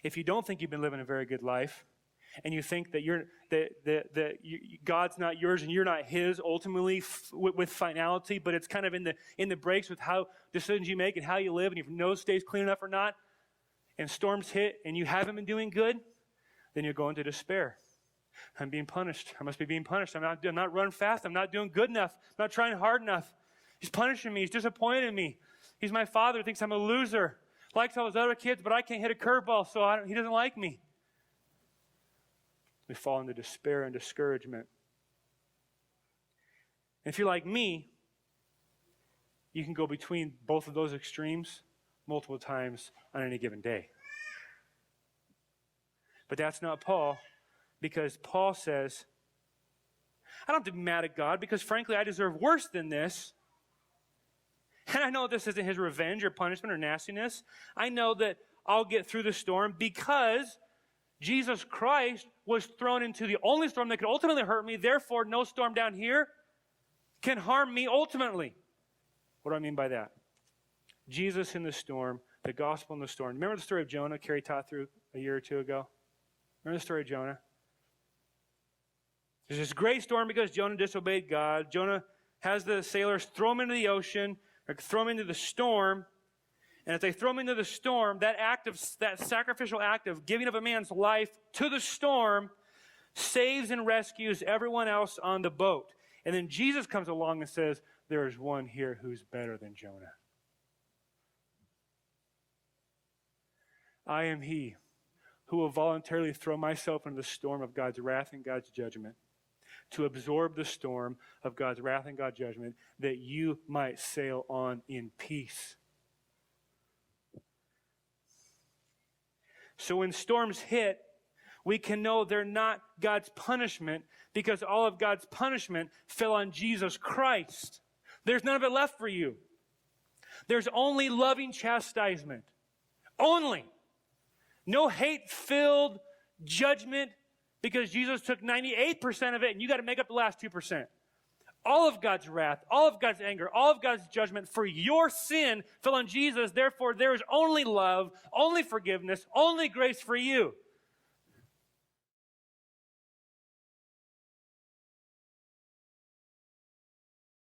If you don't think you've been living a very good life, and you think that God's not yours and you're not His ultimately with finality, but it's kind of in the breaks with how decisions you make and how you live, and if your nose stays clean enough or not, and storms hit and you haven't been doing good, then you'll go into despair. I'm being punished. I must be being punished. I'm not running fast. I'm not doing good enough. I'm not trying hard enough. He's punishing me. He's disappointed in me. He's my father. Thinks I'm a loser. Likes all his other kids, but I can't hit a curveball, so he doesn't like me. We fall into despair and discouragement. And if you're like me, you can go between both of those extremes multiple times on any given day. But that's not Paul, because Paul says, I don't have to be mad at God because, frankly, I deserve worse than this. And I know this isn't his revenge or punishment or nastiness. I know that I'll get through the storm because Jesus Christ was thrown into the only storm that could ultimately hurt me. Therefore, no storm down here can harm me ultimately. What do I mean by that? Jesus in the storm, the gospel in the storm. Remember the story of Jonah Carrie taught through a year or two ago? Remember the story of Jonah? There's this great storm because Jonah disobeyed God. Jonah has the sailors throw him into the ocean, or throw him into the storm. And as they throw him into the storm, that sacrificial act of giving up a man's life to the storm saves and rescues everyone else on the boat. And then Jesus comes along and says, there is one here who's better than Jonah. I am he who will voluntarily throw myself into the storm of God's wrath and God's judgment, to absorb the storm of God's wrath and God's judgment, that you might sail on in peace. So when storms hit, we can know they're not God's punishment because all of God's punishment fell on Jesus Christ. There's none of it left for you. There's only loving chastisement. Only. No hate-filled judgment because Jesus took 98% of it and you got to make up the last 2%. All of God's wrath, all of God's anger, all of God's judgment for your sin fell on Jesus. Therefore, there is only love, only forgiveness, only grace for you.